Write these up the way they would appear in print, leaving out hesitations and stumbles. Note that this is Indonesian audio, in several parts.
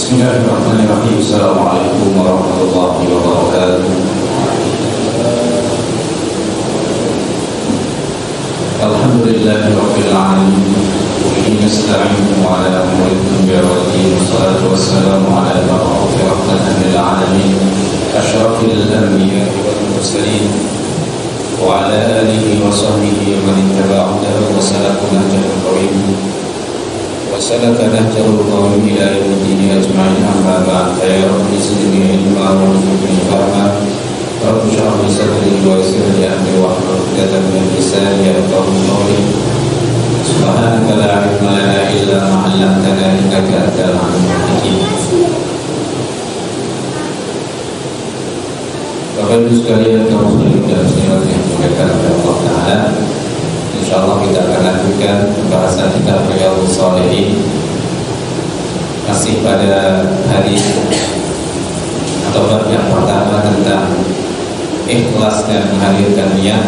Bismillahirrahmanirrahim. Assalamualaikum warahmatullahi wabarakatuh. Alhamdulillahirabbil alamin. Bihi nasta'inu ala umuri dunya wad din. Wassalatu wassalamu ala al-mab'uthi rahmatan lil alamin. Asyrafil anbiya'i wal mursalin. Wa ala alihi wa sahbihi wa man ittaba'ahu wa salaka nahjahul qawim. وسلك نهجه القوم إلى يوم الدين أجمعين. أما بعد فيا رب زدني علما وارزقني فهما رب اشرح لي صدري ويسر لي أمري واحلل عقدة من لساني يفقهوا قولي. سبحانك لا علم لنا إلا ما علمتنا إنك أنت العليم الحكيم. Bapak Ibu sekalian, kaum muslimin dan muslimat yang dimuliakan oleh Allah Ta'ala, insyaallah kita akan lanjutkan pembahasan kitab Riyadhus Shalihin, masih pada hadis atau bab yang pertama tentang ikhlas dan menghadirkan niat.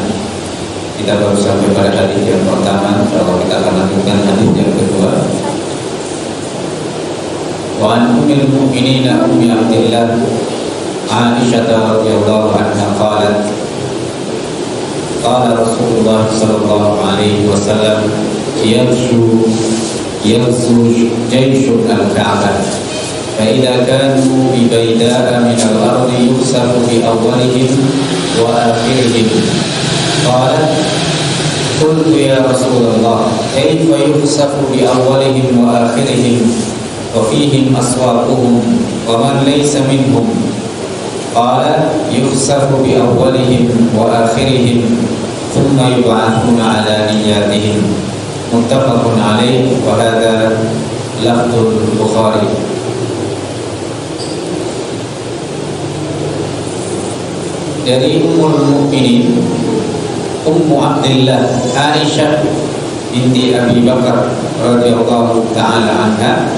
Kita baru sampai pada hadis yang pertama, insyaallah kita akan lanjutkan hadis yang kedua. Wa an ummil mu'minin ummi Abdillah Aisyah radhiyallahu anha qalat qala Rasulullah sallallahu alaihi wasallam yaghzu jayshun al-Ka'bah fa idza kanu bi bayda'a min al-ardi yusafu bi awwalihim wa akhirihim. Qala qultu ya Rasulullah kayfa yusafu bi awwalihim wa akhirihim wa fihim aswaquhum wa man laysa minhum. Qala yukhsafu bi awwalihim wa akhirihim thumma yub'athuna ala niyyatihim. Muttafaqun alaih wa hadha lafdul Bukhari. Dari Ummul Mukminin Ummu Abdillah Aisyah binti Abi Bakar radhiyallahu ta'ala anha,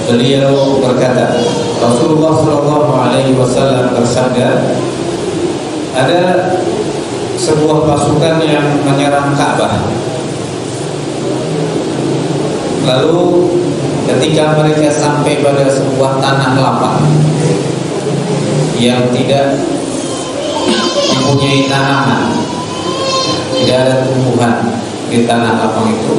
beliau berkata, Rasulullah sallallahu alaihi wasallam bersabda, ada sebuah pasukan yang menyerang Ka'bah. Lalu ketika mereka sampai pada sebuah tanah lapang yang tidak mempunyai tanaman, tidak ada tumbuhan di tanah lapang itu,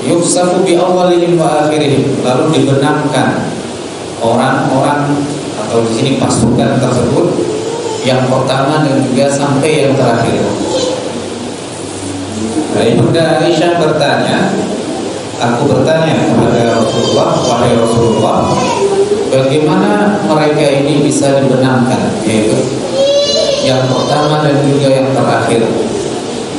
yuksafu bi awwalihim wa akhirihim, lalu dibenamkan orang-orang atau di sini pasukan tersebut yang pertama dan juga sampai yang terakhir. Ibunda Aisyah bertanya, aku bertanya kepada Rasulullah, wahai Rasulullah, bagaimana mereka ini bisa dibenamkan, yaitu yang pertama dan juga yang terakhir,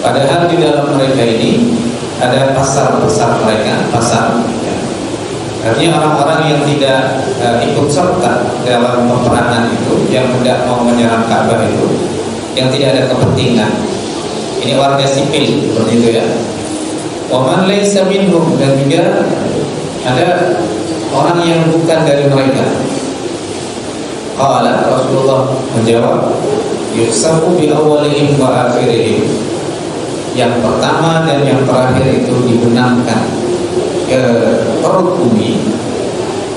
padahal di dalam mereka ini ada pasar-pasar mereka, pasar ya. Artinya orang-orang yang tidak ikut serta dalam peperangan itu, yang tidak mau menyerang Ka'bah itu, yang tidak ada kepentingan. Ini warga sipil seperti itu ya. Wa man laysa minhum, dan juga ada orang yang bukan dari mereka. Qala Rasulullah menjawab, yusafu bi awwalihim wa akhirihim, yang pertama dan yang terakhir itu dibenamkan ke perut bumi.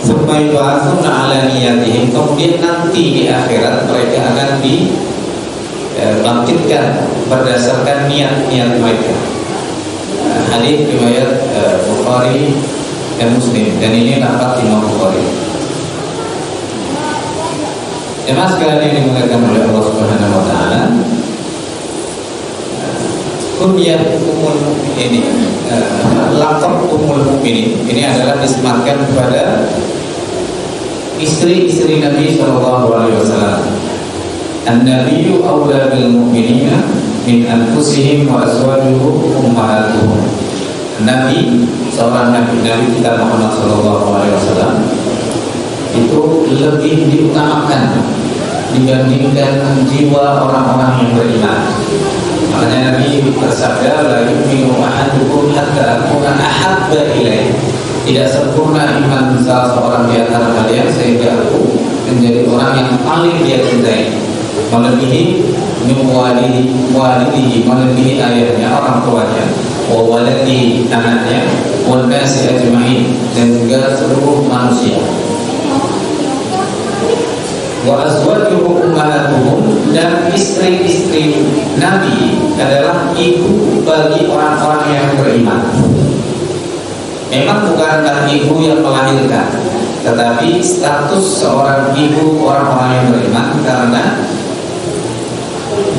Tsumma yub'atsuna 'ala niyyatihim, kemudian nanti di akhirat mereka akan dibangkitkan berdasarkan niat-niat mereka. Hadis riwayat Bukhari dan Muslim, dan ini lafaz Imam Bukhari. Jemaah sekalian yang dimuliakan oleh Allah Subhanahu wa taala, kunyah Ummul Mukminin, laqab Ummul Mukminin ini adalah disematkan kepada istri-istri Nabi sallallahu alaihi wasallam. An-nabiyyu awla bil mu'minina min anfusihim wa azwajuhum ummahatuhum. Nabi, seorang nabi kita Muhammad sallallahu alaihi wasallam itu lebih diutamakan dibandingkan jiwa orang-orang yang beriman. Makanya Nabi bersabda, la yu'minu ahadukum hatta akuna ahabba ilaih. Tidak sempurna iman salah seorang di antara kalian sehingga aku menjadi orang yang paling dia cintai, melebihi walidihi, melebihi ayahnya, orang tuanya, wa waladi anaknya, wa nasi ajma'in dan juga seluruh manusia. Wa azwajuhu ummahatuhum dan istri-istri Nabi adalah ibu bagi orang-orang yang beriman. Memang bukanlah ibu yang melahirkan, tetapi status seorang ibu orang-orang yang beriman, karena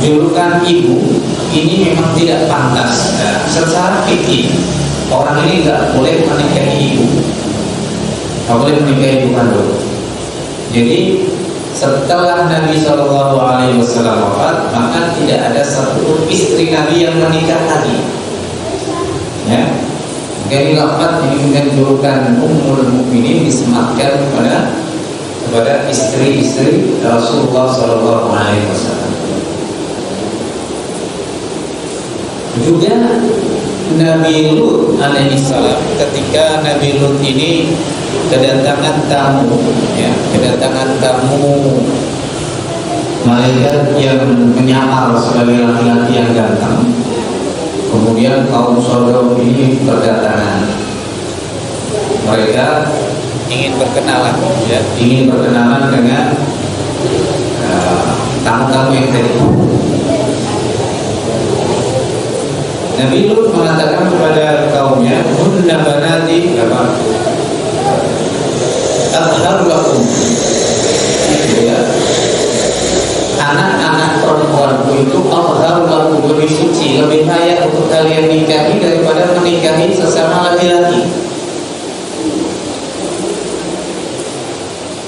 julukan ibu ini memang tidak pantas. Secara fikih orang ini nggak boleh menikahi ibu, nggak boleh menikahi ibu kandung. Jadi setelah Nabi Shallallahu Alaihi Wasallam wafat, maka tidak ada satu istri Nabi yang menikah lagi. Ya, jadi lafaz ini dengan julukan Ummul Mukminin disematkan kepada istri-istri Rasulullah Shallallahu Alaihi Wasallam. Juga Nabi Lut alaihissalam, ketika Nabi Lut ini kedatangan tamu, ya, kedatangan tamu malaikat yang menyamar sebagai laki-laki yang ganteng. Kemudian kaum Sodom ini berdatangan. Mereka ingin berkenalan, ya, ingin berkenalan dengan tamu-tamu yang tadi. Nabi Lut mengatakan kepada kaumnya, "Hunna banati azhar lakum." Ya. Anak-anak perempuanku itu azhar lakum, lebih suci, lebih layak untuk kalian nikahi daripada menikahi sesama laki-laki.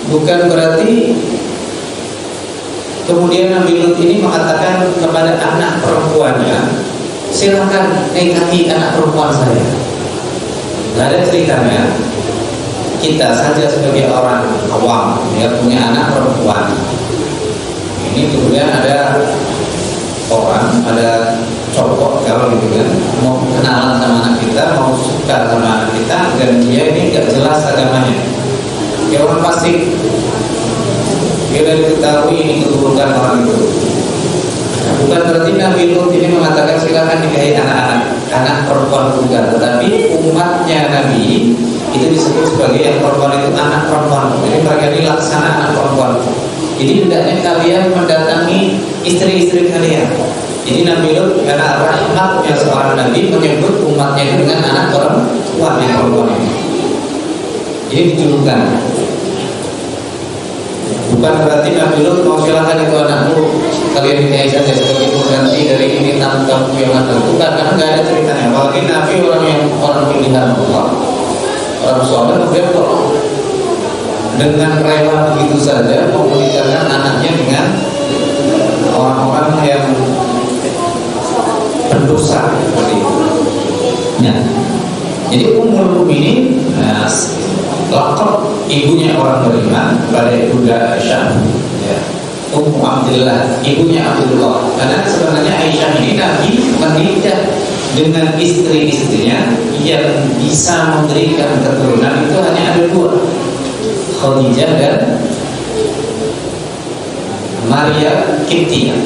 Bukan berarti kemudian Nabi Lut ini mengatakan kepada anak perempuannya, silakan nikahi anak perempuan saya. Gak ada ceritanya. Kita saja sebagai orang awam, ya, punya anak perempuan. Ini kemudian ada orang, ada cowok kalau gitu kan, mau kenalan sama anak kita, mau suka sama anak kita, dan dia ini gak jelas agamanya. Ya orang pasti dia diketahui ini keburukan orang itu. Bukan berarti Nabi Lut ini mengatakan silakan nikahi anak perempuan juga, tetapi umatnya Nabi itu disebut sebagai yang perempuan itu anak perempuan. Jadi mereka ini laksana anak perempuan. Jadi hendaknya kalian mendatangi istri-istri kalian. Jadi Nabi Lut karena rahmatnya seorang Nabi menyebut umatnya dengan anak perempuan yang perempuan ini. Jadi dijulukan. Bukan berarti Nabi Lut mau silakan itu anakmu kalian nikahi saja sebagai pengganti dari ini tamu-tamu yang ada. Bukan, karena nggak ada ceritanya. Apalagi Nabi orang pilihan Allah, orang soleh, kemudian kok dengan rela begitu saja mau menikahkan anaknya dengan orang-orang yang pendosa seperti itu. Ya. Jadi Ummul Mukminin, lakab ibunya orang beriman pada Ibunda Aisyah, ya. Ummu Abdillah, ibunya Abdullah. Karena sebenarnya Aisyah ini Nabi menikah dengan istri-istrinya yang bisa memberikan keturunan itu hanya ada dua, Khadijah dan Maria Kiptiyah.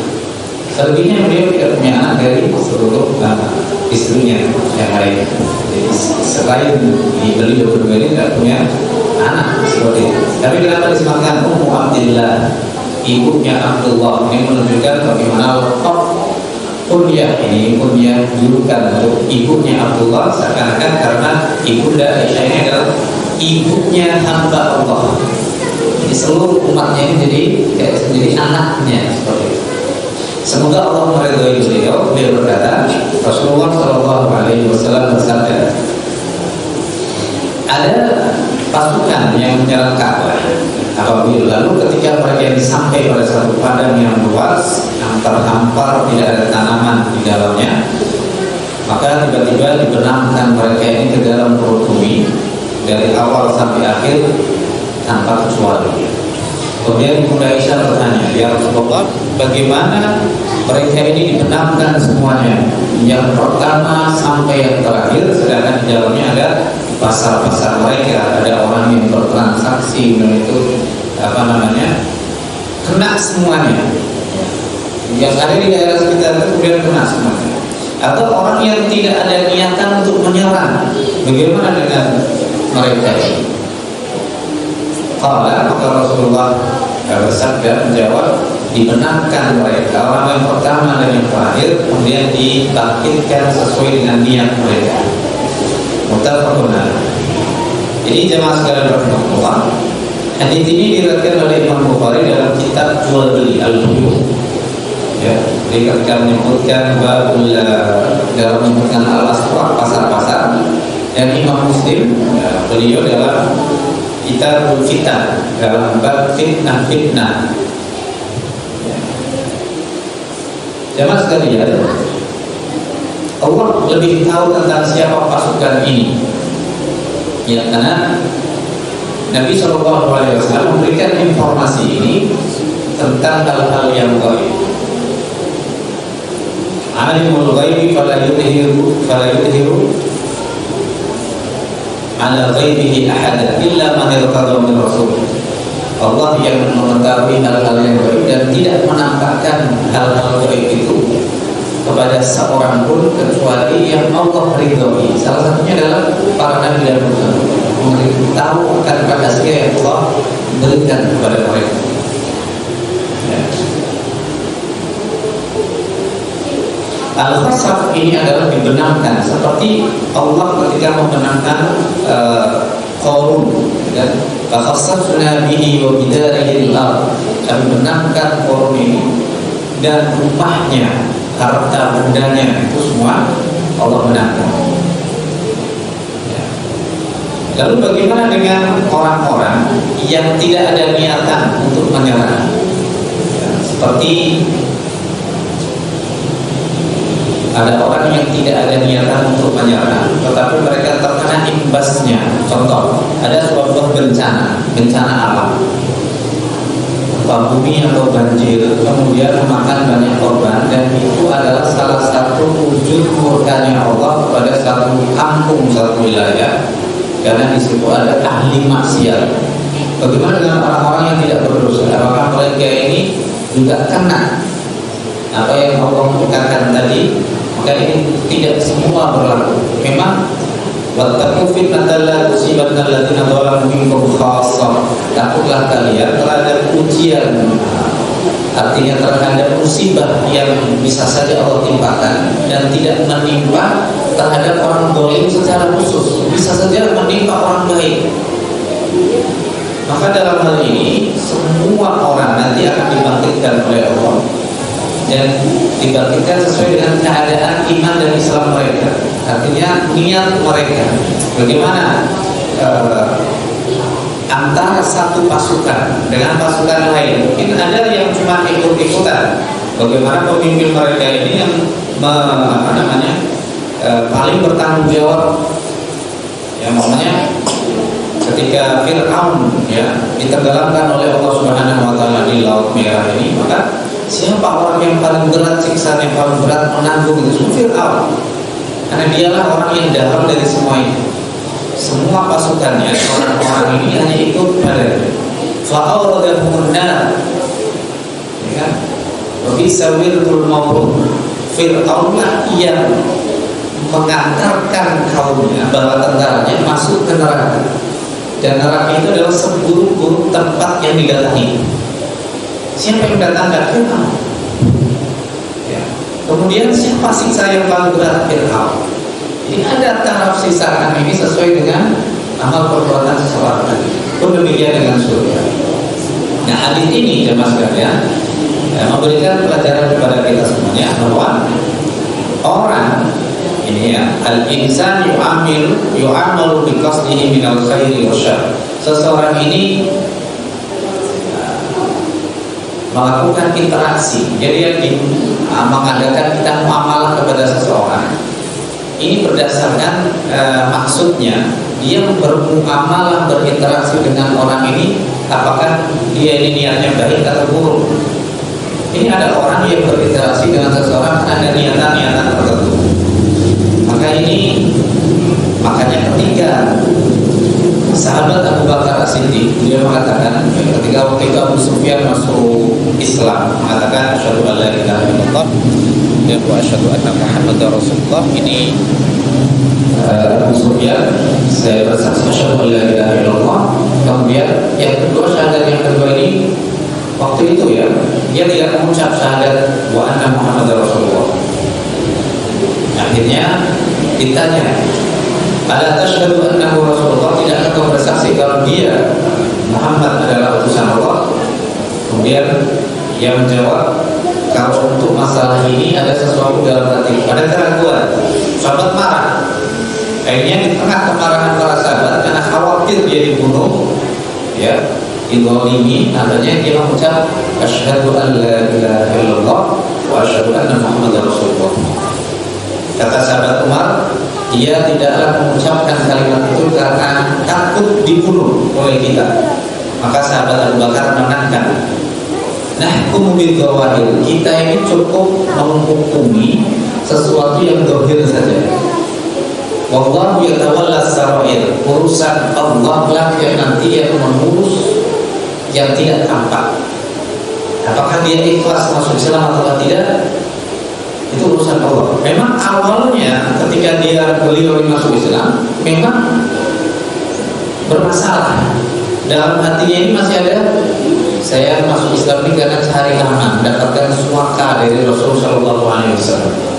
Selebihnya beliau tidak punya anak dari seluruh istrinya yang lain. Jadi selain beliau berdua ini tidak punya anak seperti itu. Tapi kenapa disematkan Ummu Abdillah, ibunya Abdullah? Ini menunjukkan bagaimana letak kunyah ini, kunyah julukan untuk ibunya Abdullah, seakan-akan karena ibunda Aisyah ini adalah ibunya hamba Allah. Jadi seluruh umatnya ini jadi anaknya seperti itu. Semoga Allah meridhai beliau. Beliau berkata, Rasulullah Shallallahu Alaihi Wasallam bersabda, ada pasukan yang menyerang Ka'bah. Apabila lalu ketika mereka sampai pada satu padang yang luas, yang terhampar, tidak ada tanaman di dalamnya, maka tiba-tiba dibenamkan mereka ini ke dalam perut bumi dari awal sampai akhir tanpa kecuali. Kemudian Ibunda Aisyah bertanya, ya Rasulullah, bagaimana mereka ini dibenamkan semuanya, yang pertama sampai yang terakhir, sedangkan di dalamnya ada pasar-pasar mereka, ada orang yang bertransaksi, dan itu kena semuanya. Yang ada di daerah sekitar itu kemudian kena semuanya. Atau orang yang tidak ada niatan untuk menyerang, bagaimana dengan mereka ini? Qala, maka Rasulullah bersabda menjawab, dibenarkan mereka orang yang pertama dan yang terakhir, kemudian dibangkitkan sesuai dengan niat mereka. Muttafaqun alaih. Jadi jemaah sekalian rahimahullah, hadis ini diriwayatkan oleh Imam Bukhari dalam kitab jual beli al-buyu. Ya, ketika menyebutkan babul dalam menyebutkan al-aswaq, pasar-pasar, dan Imam Muslim beliau dalam kitabul fitan dalam bab fitnah. Jemaah sekalian, Allah lebih tahu tentang siapa pasukan ini. Ya, karena Nabi SAW memberikan informasi ini tentang hal-hal yang gaib. Alimul ghaibi fala yudhiru ala ghaibihi ahada illa man irtada min rasul. Allah yang mengetahui hal-hal yang gaib dan tidak menampakkan hal-hal gaib itu kepada seorang pun kecuali yang Allah ridhoi. Salah satunya adalah para nabi dan rasul, memberitahu akan rahasia yang Allah berikan kepada mereka. Ya. Al-Khasaf ini adalah dibenamkan seperti Allah ketika membenamkan Qarun, dan fakhasafna bihi wa bidarihi al-ard. Kami benamkan Qarun ini dan rumahnya, harta bendanya, itu semua Allah benamkan. Ya. Lalu bagaimana dengan orang-orang yang tidak ada niatan untuk menyerang? Ya, seperti ada orang yang tidak ada niatan untuk menyerang, tetapi mereka terkena imbasnya. Contoh, ada suatu bencana alam, bumi atau banjir, kemudian memakan banyak korban, dan itu adalah salah satu wujud murkanya Allah kepada satu kampung, satu wilayah, karena di situ ada ahli maksiat. Bagaimana dengan orang-orang yang tidak berdosa? Apakah mereka ini juga kena apa yang Allah katakan tadi? Maka ini tidak semua berlaku. Memang wattaqu fitnatan la tusibanna alladziina dzalamu minkum khassah. Takutlah kalian terhadap ujian, artinya terhadap musibah yang bisa saja Allah timpakan dan tidak menimpa terhadap orang zalim secara khusus, bisa saja menimpa orang baik. Maka dalam hal ini semua orang nanti akan dibangkitkan oleh Allah dan dibangkitkan sesuai dengan keadaan iman dan Islam mereka. Artinya niat mereka. Bagaimana antara satu pasukan dengan pasukan lain? Mungkin ada yang cuma ikut-ikutan. Bagaimana pemimpin mereka ini yang paling bertanggung jawab? Ya, makanya ketika Fir'aun ditenggelamkan oleh Allah Subhanahu wa taala di Laut Merah ini, maka siapa orang yang paling berat siksaan, yang paling berat menanggung itu? Fir'aun. Karena dialah orang yang dalam dari semua itu. Semua pasukannya, orang-orang ini hanya ikut padanya. Fa'awradahumun nar. Ya kan? Wa bisawirul mawrud. Fir'aunlah yang mengantarkan kaumnya, bala tentaranya masuk ke neraka. Dan neraka itu adalah seburuk-buruk tempat yang didatangi. Siapa yang datangkan? Fir'aun. Ya. Kemudian siapa siksa yang paling berat? Fir'aun. Jadi ada taraf siksaan ini sesuai dengan amal perbuatan seseorang. Pun demikian dengan surga. Nah, hadis ini jemaah sekalian memberikan pelajaran kepada kita semuanya bahwa orang ini al-insan yu'amalu bi qasdihi minal khairi wasyarr. Seseorang ini melakukan interaksi, jadi yang mengadakan kita muamalah kepada seseorang ini berdasarkan maksudnya dia bermuamalah, berinteraksi dengan orang ini, apakah dia ini niatnya baik atau buruk. Ini ada orang yang berinteraksi dengan seseorang ada niatan-niatan tertentu. Makanya ketika sahabat Abu Abu Bakar As-Siddiq, dia mengatakan ketika waktu itu Abu Sufyan masuk Islam, mengatakan asyhadu an la ilaha illallah wa asyhadu anna Muhammadar Rasulullah. Ini Abu Sufyan, saya bersaksi asyhadu an la ilaha illallah. Kemudian yang kedua, syahadat yang kedua ini waktu itu ya, dia tidak mengucap syahadat wa anna Muhammadar Rasulullah. Akhirnya ditanya, ala tashhadu annahu Rasulullah, tidakkah kau bersaksi kalau dia Muhammad adalah utusan Allah? Kemudian ia menjawab, kalau untuk masalah ini ada sesuatu dalam hati, ada keraguan. Sahabat marah. Akhirnya di tengah kemarahan para sahabat karena khawatir dia dibunuh, ya, dizalimi, adanya dia mengucap asyhadu an la ilaha illallah wa asyhadu anna Muhammadar Rasulullah. Kata sahabat Umar, dia tidaklah mengucapkan kalimat itu karena takut dibunuh oleh kita. Maka sahabat Abu Bakar menangkan, nahkumu bidzawahir, kita ini cukup menghukumi sesuatu yang zahir saja. Wallahu yatawalla sarair, urusan Allah lah yang nanti yang mengurus yang tidak tampak. Apakah dia ikhlas masuk Islam atau tidak, itu urusan Allah. Memang awalnya ketika beliau masuk Islam memang bermasalah. Dalam hatinya ini masih ada, saya masuk Islam ini karena cari aman, mendapatkan suaka dari Rasulullah SAW.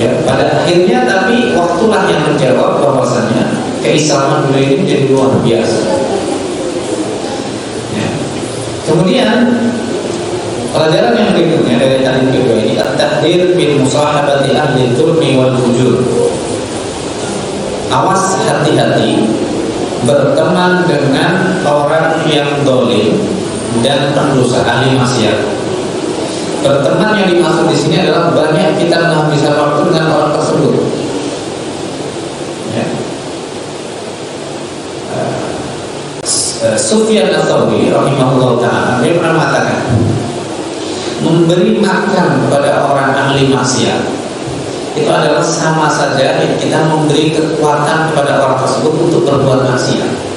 Ya, pada akhirnya tapi waktulah yang menjawab bahwasannya keislaman beliau ini menjadi luar biasa. Ya. Kemudian pelajaran yang berikutnya dari hadis kedua ini, at-tahdzir bil musahabati ahli dzulmi wal fujur. Awas, hati-hati berteman dengan orang yang zalim dan pendosa, ahli maksiat. Berteman yang dimaksud di sini adalah banyak kita menghabiskan waktu dengan orang tersebut. Ya. Sufyan Ats-Tsauri rahimahullah taala dia pernah mengatakan, memberi makan kepada orang ahli maksiat itu adalah sama saja kita memberi kekuatan kepada orang tersebut untuk berbuat maksiat.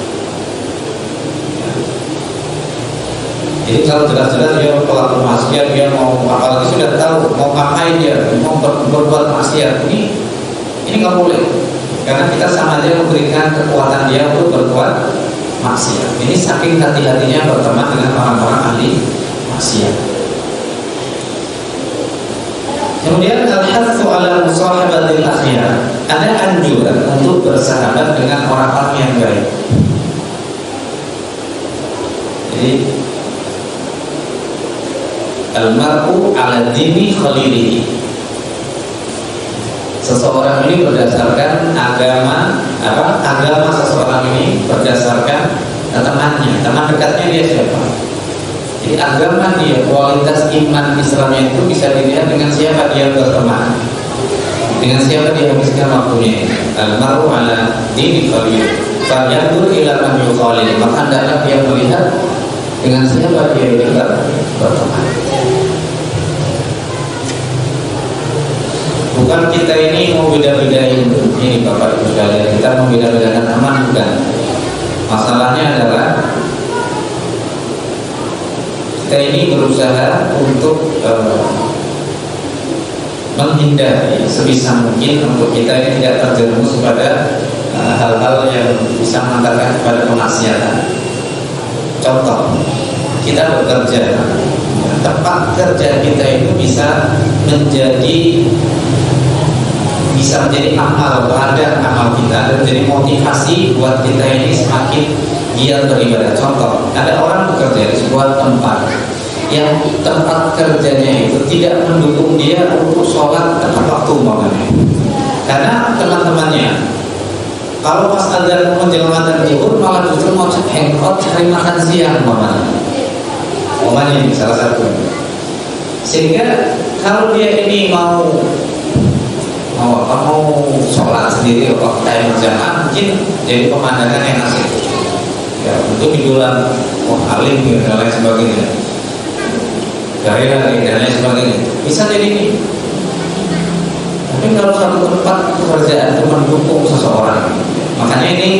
Jadi kalau jelas-jelas dia pelaku maksiat, dia mau, apalagi sudah tahu mau ngapain dia, mau berbuat maksiat, ini nggak boleh, karena kita sama aja memberikan kekuatan dia untuk berbuat maksiat. Ini saking hati-hatinya berteman dengan orang-orang ahli maksiat. Kemudian al-hatsu ala musahabatil akhyar, ada anjuran untuk bersahabat dengan orang-orang yang baik. Jadi al-mar'u ala dini khalilihi, seseorang ini berdasarkan agama seseorang ini berdasarkan temannya, teman dekatnya dia siapa. Jadi agama dia, kualitas iman Islamnya itu bisa dilihat dengan siapa dia berteman, dengan siapa dia habiskan waktunya. Al-mar'u ala dini khalilihi, falyanzur ila man yukhalil, maka hendaklah dia melihat dengan siapa dia berteman. Bukan kita ini mau beda-bedain ini Bapak Ibu sekalian, kita mau beda-bedakan teman, bukan. Masalahnya adalah kita ini berusaha untuk menghindari sebisa mungkin untuk kita ini tidak terjerumus pada hal-hal yang bisa mengantarkan kepada kemaksiatan. Contoh, kita bekerja, tempat kerja kita itu bisa menjadi amal, ladang amal kita, dan menjadi motivasi buat kita ini semakin giat beribadah. Contoh, ada orang bekerja di sebuah tempat yang tempat kerjanya itu tidak mendukung dia untuk sholat tepat waktu umpamanya, karena teman-temannya kalau pas azan menjelang azan zuhur malah justru mau hangout cari makan siang umpamanya ini salah satu. Sehingga kalau dia ini mau sholat sendiri waktu time berjamaah, mungkin jadi pemandangan yang asik ya, untuk dibilang alim dan lain sebagainya, dari dan lain sebagainya, bisa jadi ini. Tapi kalau satu tempat pekerjaan itu mendukung seseorang, makanya ini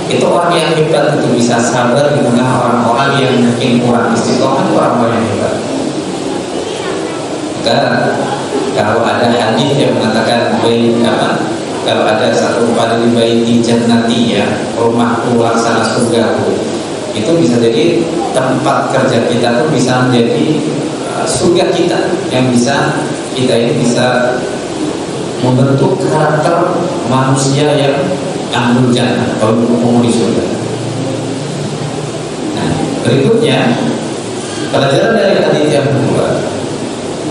Itu orang yang hebat itu bisa sabar di tengah orang-orang yang mungkin kurang istiqomah, itu orang-orang yang hebat. Maka kalau ada hadis yang mengatakan kalau ada satu padri baiti jannati, ya, rumahku laksana surgaku, itu bisa jadi tempat kerja kita tuh bisa menjadi surga kita, yang bisa kita ini bisa membentuk karakter manusia yang ahlul jannah atau penghuni surga. Nah, berikutnya pelajaran dari hadis yang kedua,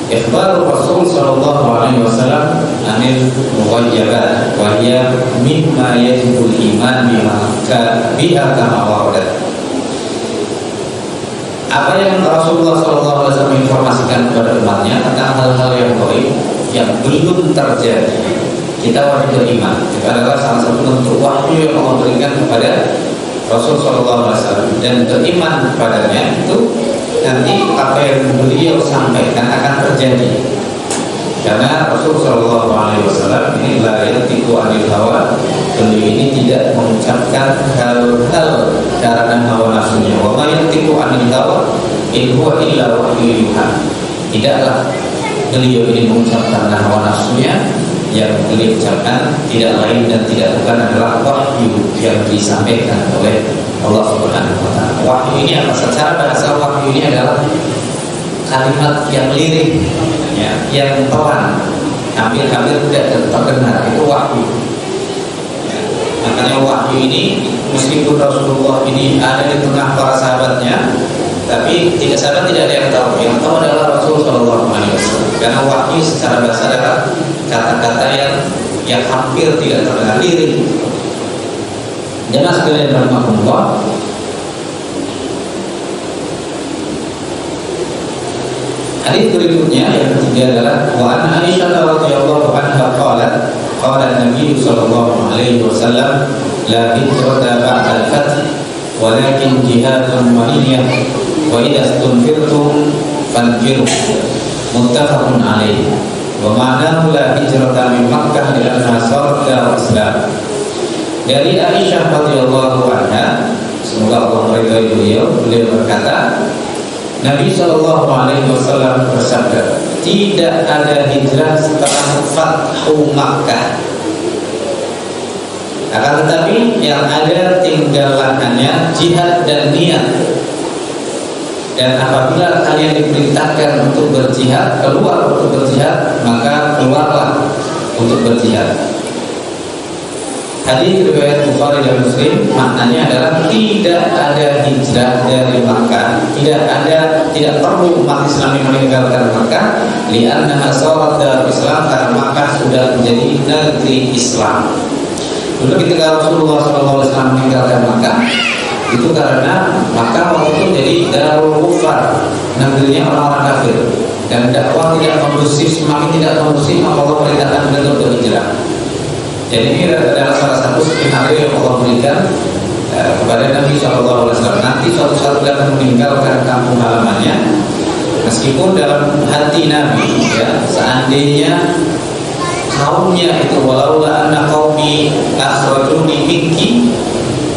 ikhbar Rasul sallallahu alaihi wasallam anil mughayyabat wa hiya mimma yajibul iman biha kama waradat. Apa yang Rasulullah sallallahu alaihi wasallam informasikan kepada umatnya tentang hal-hal yang gaib yang belum terjadi, kita wajib beriman. Itu adalah salah satu bentuk wahyu yang Allah berikan kepada Rasul sallallahu alaihi wasallam, dan beriman kepadanya itu nanti apa yang beliau sampaikan akan terjadi. Karena Rasul sallallahu alaihi wasallam ini la yantiqu anil hawa, beliau ini tidak mengucapkan hal-hal karena hawa nafsunya. Wa ma yantiqu anil hawa in huwa illa wahyu yuha. Tidaklah beliau ini mengucapkan hawa nafsunya, yang beliau ucapkan tidak lain dan tidak bukan adalah wahyu yang disampaikan oleh Allah Subhanahu wa taala. Wahyu ini apa? Secara bahasa wahyu ini adalah kalimat yang lirik, ya, yang pelan, hampir-hampir tidak terdengar, itu wahyu. Ya, makanya wahyu ini meskipun Rasulullah ini ada di tengah para sahabatnya, tapi sahabat tidak ada yang tahu. Yang tahu adalah Rasul Shallallahu Alaihi Wasallam. Karena wahyu secara bahasa adalah kata-kata yang hampir tidak terdengar, lirik. Jemaah sekalian rahimakumullah, hadis berikutnya yang ketiga adalah wa an Aisyah radhiyallahu anha qalat qala Nabi sallallahu alaihi wasallam la hijrata ba'da al-fath walakin jihadun wa niyyah wa idza istunfirtum fanfiru, muttafaqun alaihi. Wa ma'nahu la hijrata min Makkah ila Nasr dar Islam. Dari Aisyah radhiyallahu anha, semoga Allah meridhai beliau berkata, Nabi Shallallahu Alaihi Wasallam bersabda, tidak ada hijrah setelah Fathu Makkah. Akan tetapi yang ada tinggalannya jihad dan niat. Dan apabila kalian diperintahkan untuk berjihad, keluar untuk berjihad, maka keluarlah untuk berjihad. Hadis riwayat Bukhari dan Muslim, maknanya adalah tidak ada hijrah dari Makkah, tidak perlu umat Islam meninggalkan Makkah, li'annaha sarat darul Islam, karena Makkah sudah menjadi negeri Islam. Dulu ketika Rasulullah SAW meninggalkan Makkah, itu karena Makkah waktu itu jadi darul kufar, negerinya orang-orang kafir, dan dakwah tidak kondusif, semakin tidak kondusif, maka Allah perintahkan beliau untuk berhijrah. Jadi ini adalah salah satu skenario yang Allah berikan kepada Nabi SAW. Nanti suatu saat dia akan meninggalkan kampung halamannya, meskipun dalam hati Nabi, ya, seandainya kaumnya itu walaula anna qaumi akhrajuni minki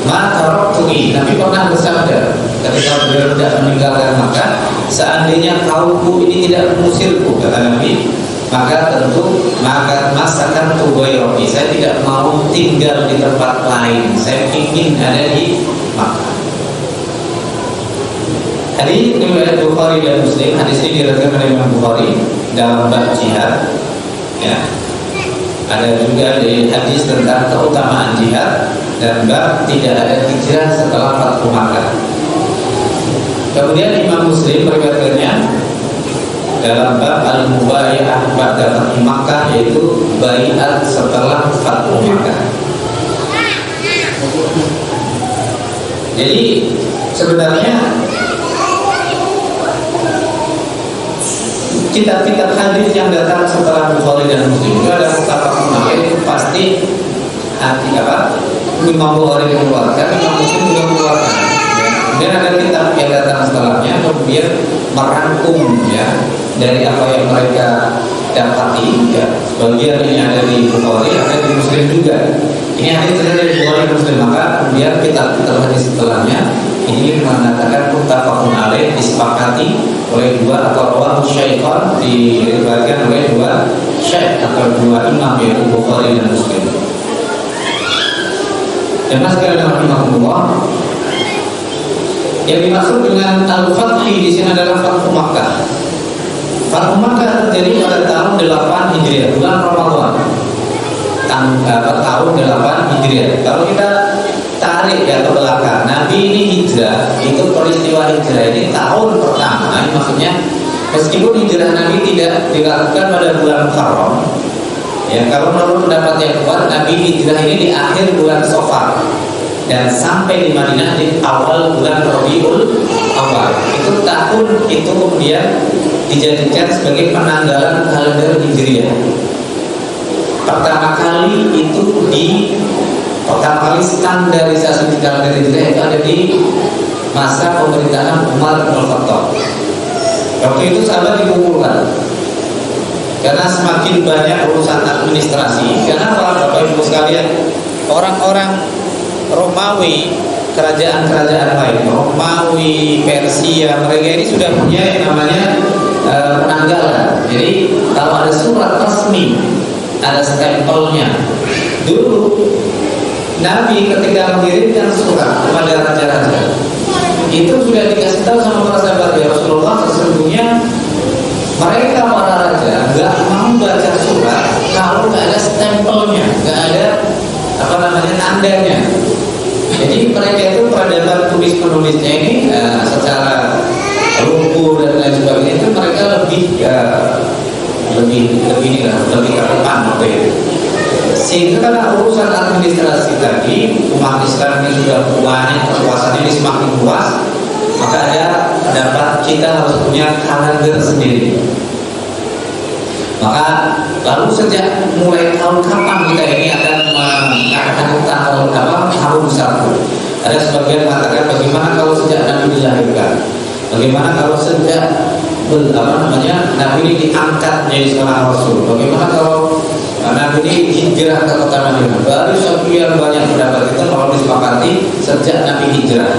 ma taraktuki. Nabi pernah bersabda ketika beliau tidak meninggalkan Makkah, seandainya kaumku ini tidak mengusirku, kata Nabi, maka masakan tubayroki, saya tidak mau tinggal di tempat lain, saya ingin ada di Makkah. Hadis riwayat Bukhari dan Muslim. Hadis ini diriwayatkan oleh Imam Bukhari dalam bab jihad, ya. Ada juga di hadis tentang keutamaan jihad dan bab tidak ada hijrah setelah Fathu Makkah. Kemudian Imam Muslim meriwayatkannya dalam bab al-mubayyah ba'da Fathu Makkah, yaitu baiat setelah Fathu Makkah. Jadi sebenarnya kitab-kitab hadis yang datang setelah Bukhari dan Muslim itu ada muttafaqun alaih, itu pasti hati apa? Imam Bukhari mengeluarkan, Imam Muslim juga mengeluarkan. Kemudian ada kitab yang datang setelahnya, kemudian merangkum, ya, dari apa yang mereka dapati ya, sebagian ini ada di Bukhari, ada di Muslim juga. Ini hadis dari Bukhari Muslim, maka kemudian kita hadis setelahnya ini mengatakan muttafaqun alaih, disepakati oleh dua atau rawahu syaikhan, diriwayatkan oleh dua syekh atau dua imam, yaitu Bukhari dan Muslim. Dan sekalian rahimahullah, yang dimaksud dengan al-fathi di sini adalah Fathu Makkah. Fathu Makkah terjadi pada tahun 8 Hijriah, bulan Ramadan. Tahun 8 Hijriah. Kalau kita tarik ya ke belakang, Nabi ini hijrah, itu peristiwa hijrah ini tahun pertama. Maksudnya meskipun hijrah Nabi tidak dilakukan pada bulan Muharram, ya kalau menurut pendapat yang kuat, Nabi hijrah ini di akhir bulan Safar dan sampai di Madinah di awal bulan Rabiul Awal. Itu tahun itu kemudian dijadikan sebagai penanggalan kalender Hijriah. Pertama kali standarisasi di kalender Hijriah itu ada di masa pemerintahan Umar bin Khattab. Waktu itu sahabat dikumpulkan karena semakin banyak urusan administrasi. Karena Bapak Ibu sekalian, orang-orang Romawi, kerajaan-kerajaan lain, Romawi, Persia, mereka ini sudah punya yang namanya penanggalan. Jadi kalau ada surat resmi, ada stempelnya. Dulu Nabi ketika mengirimkan surat kepada raja-raja, itu sudah dikasih tahu sama para sahabat, ya Rasulullah, sesungguhnya mereka para raja nggak mau baca surat kalau nggak ada stempelnya, nggak ada tandanya. Jadi mereka itu peradaban tulis-penulisnya ini secara lugu dan lain sebagainya itu mereka lebih ke depan waktu itu. Sehingga karena urusan administrasi tadi, umat Islam ini sudah banyak, kekuasaannya ini semakin luas, maka ada pendapat kita harus punya kalender sendiri. Maka lalu sejak mulai tahun kapan kita ini akan mengadakan tahun satu. Ada sebagian mengatakan bagaimana kalau sejak Nabi dilahirkan, bagaimana kalau sejak Nabi ini diangkat menjadi seorang Rasul, bagaimana kalau Nabi ini hijrah ke kota Madinah. Baru sekian banyak pendapat itu kalau disepakati sejak Nabi hijrah,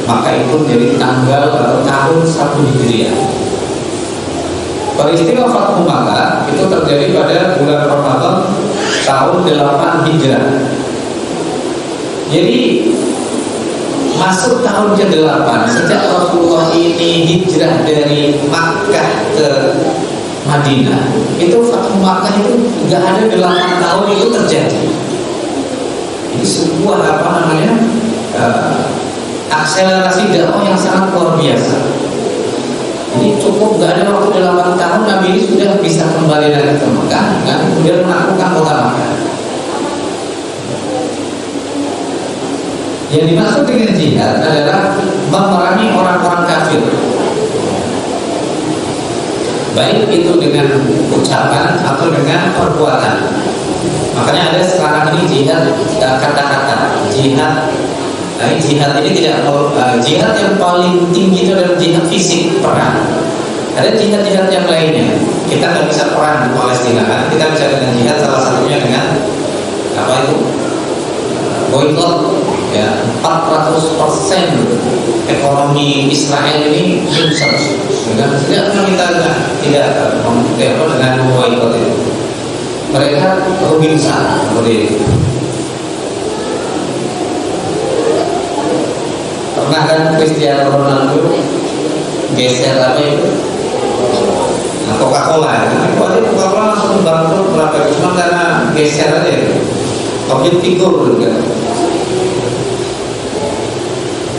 maka itu menjadi tanggal atau tahun 1 Hijriah. Peristiwa Fathu Makkah itu terjadi pada bulan Ramadan tahun 8 Hijrah. Jadi masuk tahun ke-8 sejak Rasulullah ini hijrah dari Makkah ke Madinah, itu Fathu Makkah itu nggak ada 8 tahun itu terjadi. Ini sebuah akselerasi dakwah yang sangat luar biasa. Ini cukup nggak ada waktu 8 tahun Nabi ini sudah bisa kembali lagi ke Makkah dan kemudian menaklukkan kota Makkah. Yang dimaksud dengan jihad adalah memerangi orang-orang kafir, baik itu dengan ucapan atau dengan perbuatan. Makanya ada sekarang ini jihad kata-kata, jihad. Nah, jihad ini tidak jihad yang paling tinggi itu adalah jihad fisik, perang. Ada jihad-jihad yang lainnya. Kita nggak bisa perang di Palestina kan? Kita bisa dengan jihad, salah satunya dengan boykot. Ya, 400% ekonomi Israel ini rusak. Tidak dengan boykot itu. Mereka rugi besar seperti itu. Pernah kan Cristiano Ronaldo geser Coca-Cola ya? Coca-Cola langsung bangkrut berapa? Cuma karena geser aja. Objek figur juga.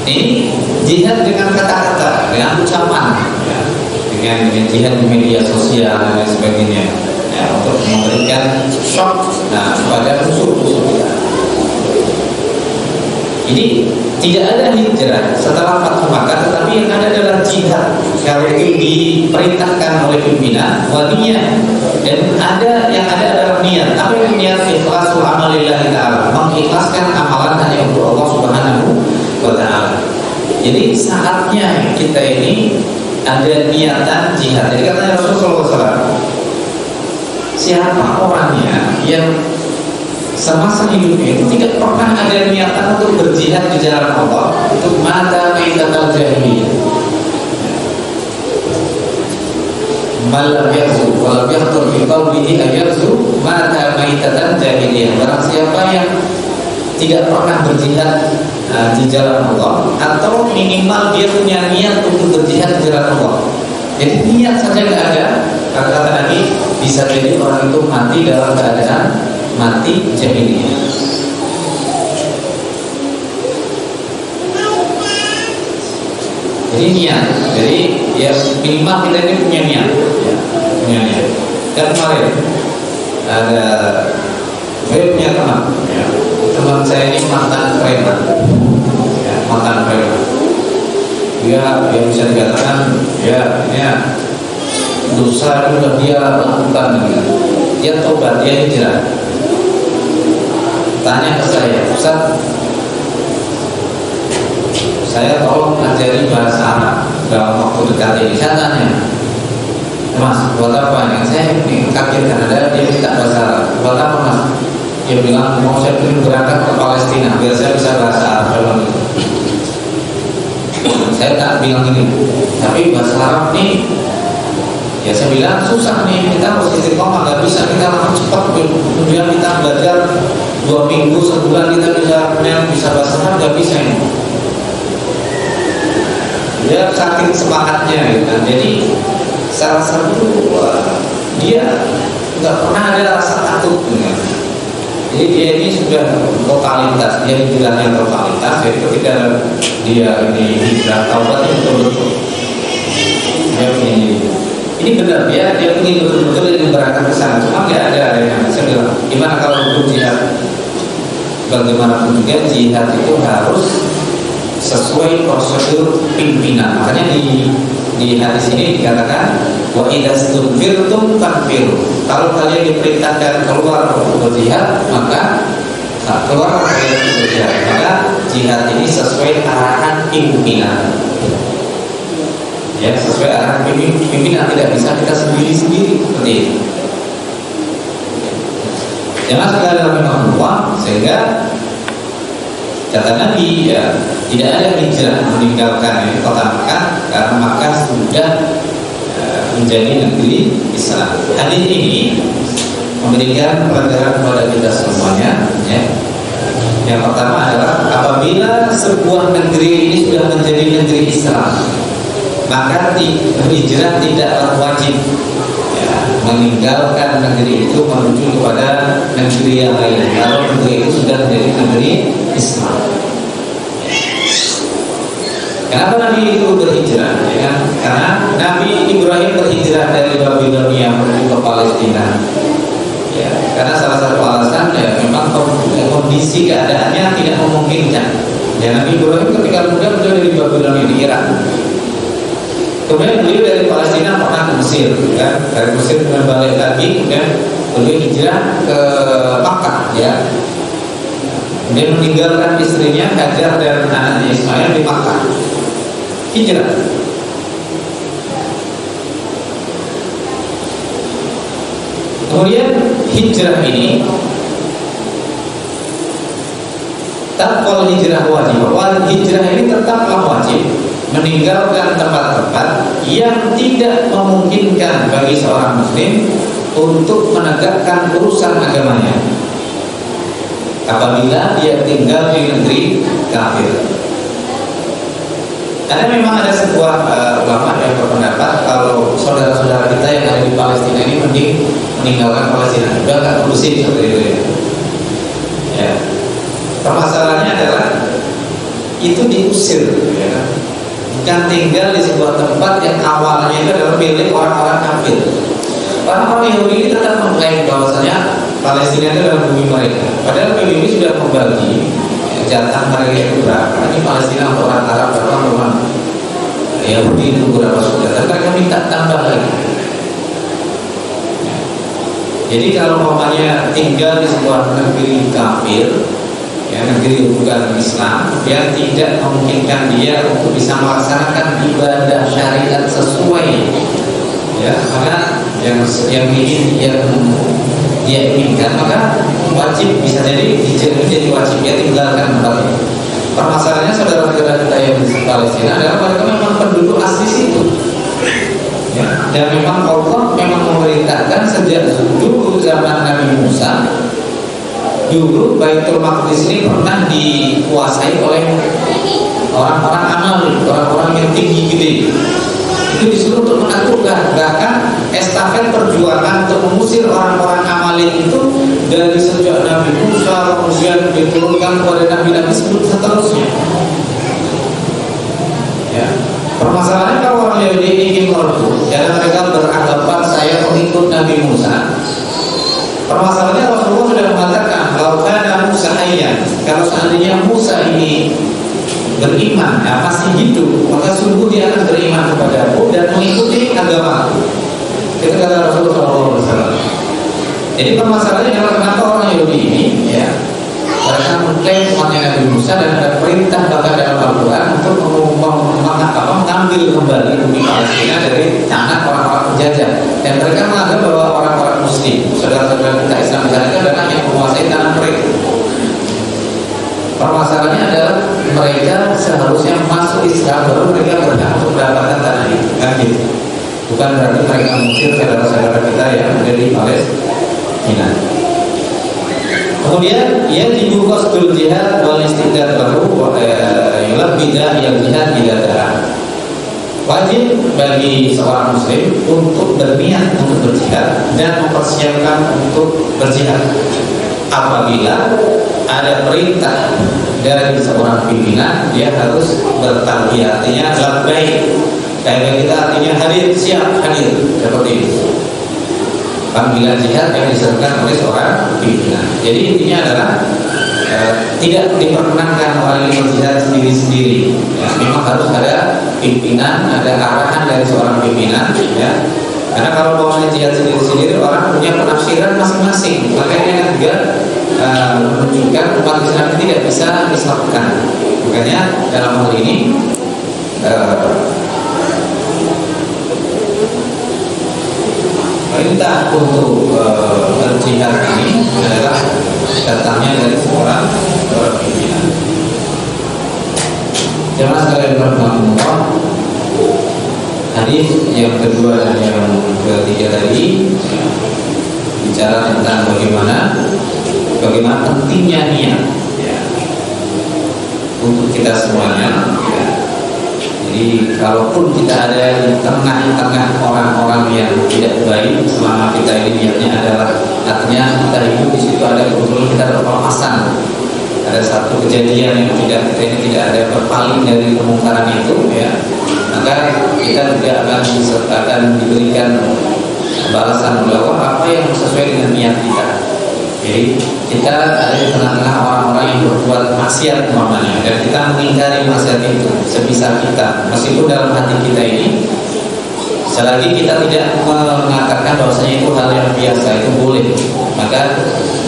Ini jihad dengan kata-kata, dengan ucapan, ya, dengan jihad di media sosial dan lain sebagainya, ya, untuk memberikan shock kepada musuh-musuh kita. Jadi tidak ada hijrah setelah Fathu Makkah, tetapi yang ada adalah jihad. Kalau itu diperintahkan oleh pimpinan, wadiyah, dan yang ada adalah niat. Apa yang niat? Ikhlasul amalillahi ta'ala, mengikhlaskan amalan hanya untuk Allah Subhanahu wa ta'ala. Jadi saatnya kita ini ada niatan jihad. Jadi katanya Rasulullah SAW, siapa orangnya yang semasa hidupnya itu tidak pernah ada niatan untuk berjihad di jalan Allah, itu mata maitatal jahiliyah. Malam yarzu walam yaqtur fi qalbihi ayarzu mata maitatal jahiliyah. Barang siapa yang tidak pernah berjihad di jalan Allah, atau minimal dia punya niat untuk berjihad di jalan Allah, jadi niat saja nggak ada, kata Nabi, bisa jadi orang itu mati dalam keadaan mati jahiliyah. Jadi niat, jadi ya minimal kita ini punya niat, ya, punya niat. Dan kemarin ada saya punya teman, ya, teman saya ini mantan preman, ya, mantan preman. Dia bisa dikatakan ya dosa itu sudah dia lakukan, ya. Dia tobat, dia hijrah. Tanya ke saya, Ustaz, saya tolong ajari bahasa Arab dalam waktu dekat ini. Saya tanya, Mas, buat apa ini? Saya kaget karena dia minta bahasa Arab. Buat apa, Mas? Dia bilang, mau saya ingin berangkat ke Palestina biar saya bisa bahasa Arab. Saya tak bilang ini, tapi bahasa Arab nih, ya saya bilang susah nih, kita harus istiqomah, nggak bisa kita langsung cepat. Kemudian kita belajar 2 minggu, sebulan kita bisa bahasa Arab, nggak bisa ini. Dia saking semangatnya, gitu kan. Jadi salah satu dia nggak pernah ada rasa takut, gitu. Jadi dia ini sudah totalitas, dia bilangnya totalitas. Jadi ketika dia ini hijrah taubat itu betul-betul dia ini benar, dia ingin betul-betul ingin berangkat ke sana, cuma nggak ada yang saya bilang gimana kalau untuk jihad. Bagaimanapun juga jihad itu harus sesuai prosedur pimpinan. Makanya di hadis ini dikatakan wa idastunfirtum tanfiru. Kalau kalian diperintahkan keluar untuk berjihad, maka keluar kalian untuk berjihad. Maka jihad ini sesuai arahan pimpinan. Ya, sesuai arahan pimpinan, tidak bisa kita sendiri-sendiri seperti itu. Jangan sekali dalam Allah, sehingga kata Nabi, ya, tidak ada hijrah meninggalkan kota Makkah karena Makkah sudah menjadi negeri Islam. Hadis ini memberikan pelajaran kepada kita semuanya, ya. Yang pertama adalah apabila sebuah negeri ini sudah menjadi negeri Islam, maka hijrah tidaklah wajib, ya, meninggalkan negeri itu menuju kepada negeri yang lain kalau negeri itu sudah menjadi negeri Islam. Kenapa Nabi itu berhijrah? Ya kan? Karena Nabi Ibrahim berhijrah dari Babilonia menuju ke Palestina. Ya, karena salah satu alasan ya memang kondisi keadaannya tidak memungkinkan. Ya, Nabi Ibrahim ketika muda beliau dari Babilonia di Irak. Kemudian beliau dari Palestina pernah ke Mesir, kan? Dari Mesir kemudian balik lagi, kemudian beliau hijrah ke Makkah, ya. Dia meninggalkan istrinya Hajar dan anaknya Ismail di Makkah. Hijrah. Kemudian hijrah ini tatwal hijrah wajib. Hijrah ini tetaplah wajib, meninggalkan tempat-tempat yang tidak memungkinkan bagi seorang muslim untuk menegakkan urusan agamanya apabila dia tinggal di negeri kafir. Karena memang ada sebuah ulama yang berpendapat kalau saudara-saudara kita yang ada di Palestina ini mending meninggalkan Palestina, sudah nggak kondusif seperti itu, ya. Ya. Permasalahannya adalah itu diusir, ya. Bukan tinggal di sebuah tempat yang awalnya itu adalah milik orang-orang kafir. Orang-orang Yahudi ini tetap mengklaim bahwasanya Palestina itu adalah bumi mereka. Padahal PBB sudah membagi jatah mereka itu berapa. Ini Palestina untuk orang Arab berapa, orang Yahudi itu berapa sudah. Dan mereka minta tambah lagi. Jadi kalau umpamanya tinggal di sebuah negeri kafir, ya, negeri bukan Islam, yang tidak memungkinkan dia untuk bisa melaksanakan ibadah syariat sesuai, ya, karena yang dia inginkan, maka wajib bisa jadi jadi wajib dia tinggalkan tempat itu. Permasalahannya saudara-saudara kita yang di Palestina adalah mereka memang penduduk asli situ. Ya, dan memang Allah memang memerintahkan sejak dulu zaman Nabi Musa, dulu Baitul Maqdis ini pernah dikuasai oleh orang-orang Amalek, orang-orang yang tinggi gede. Itu disuruh untuk menaklukkan, bahkan estafet perjuangan untuk mengusir orang-orang Amalek itu dari sejak Nabi Musa kemudian diturunkan kepada Nabi-Nabi seterusnya. Ya. Permasalahannya kalau orang Yahudi ingin merebut, karena mereka beranggapan saya pengikut Nabi Musa. Permasalahannya Rasulullah sudah mengatakan, kalau kana Musa hayyan, kalau seandainya Musa ini beriman, masih hidup, maka sungguh dia akan beriman kepadaku dan mengikuti agamaku. Itu kata Rasulullah SAW. Jadi permasalahannya adalah kenapa orang Yahudi ini, ya, mereka mengklaim umatnya Nabi Musa dan ada perintah bahkan dalam Al-Quran untuk mengambil kembali bumi Palestina dari tangan orang-orang penjajah. Dan mereka menganggap bahwa orang-orang Muslim, saudara-saudara kita Islam itu adalah yang menguasai tanah mereka. Permasalahannya adalah mereka seharusnya masuk Islam baru mereka berhak untuk mendapatkan tanah itu, kan gitu. Bukan berarti mereka mengusir saudara-saudara kita yang ada di Palestina. Kemudian ia dibuka qasdul jihad wal istidad lahu bidah yang jihad bila darah. Wajib bagi seorang muslim untuk berniat untuk berjihad dan mempersiapkan untuk berjihad apabila ada perintah dari seorang pimpinan, dia harus bertalbiyah, artinya labbaik. Kayak kita artinya hadir, siap hadir, seperti itu. Panggilan jihad yang diserukan oleh seorang pimpinan. Jadi intinya adalah tidak diperkenankan orang yang berjihad sendiri-sendiri. Ya, memang harus ada pimpinan, ada arahan dari seorang pimpinan. Ya. Karena kalau mau jihad sendiri-sendiri, orang punya penafsiran masing-masing. Makanya juga menunjukkan umat Islam tidak bisa disatukan. Makanya dalam hal ini perintah untuk berjihad ini adalah datangnya dari seorang pimpinan. Jemaah sekalian rahimahullah, hadis yang kedua dan yang ketiga tadi bicara tentang bagaimana pentingnya niat, ya, untuk kita semuanya. Ya. Jadi kalaupun kita ada di tengah-tengah orang-orang yang tidak baik, selama kita ini niatnya adalah, artinya kita hidup di situ ada kebetulan kita ada pelepasan, ada satu kejadian yang kita ini tidak ada berpaling dari kemungkaran itu, ya, maka kita juga akan diberikan balasan bahwa apa yang sesuai dengan niat kita. Jadi kita ada di tengah-tengah orang-orang yang berbuat maksiat umpamanya, dan kita mengingkari maksiat itu sebisa kita, meskipun dalam hati kita ini selagi kita tidak mengatakan bahwasanya itu hal yang biasa, itu boleh, maka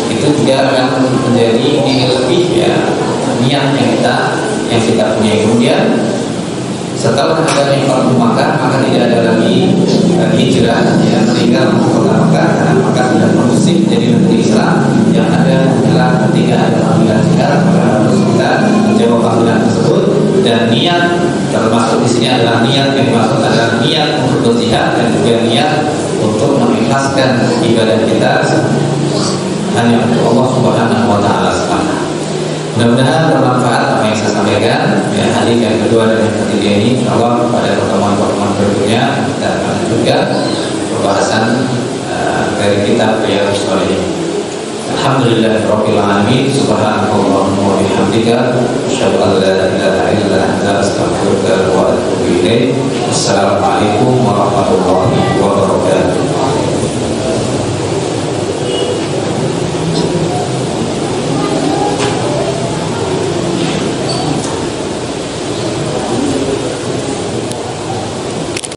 itu juga akan menjadi nilai lebih, ya, niat yang kita punya. Kemudian setelah adanya Fathu Makkah, maka tidak ada lagi hijrah, ya, meninggal kota Makkah, karena Makkah sudah kondusif jadi negeri Islam. Yang ada adalah ketika ada panggilan jihad, maka harus kita menjawab panggilan tersebut, dan niat termasuk di sini adalah niat yang dimaksud adalah niat untuk berjihad dan juga niat untuk mengikhlaskan ibadah kita hanya untuk Allah Subhanahu wa taala semata. Mudah-mudahan bermanfaat apa yang saya sampaikan, ya, hadis yang kedua dan yang ketiga ini. Insyaallah pada pertemuan-pertemuan berikutnya kita akan lanjutkan pembahasan dari kitab Riyadhus Shalihin. Alhamdulillahirabbil alamin, subhanakallahumma wa bihamdika, asyhadu an la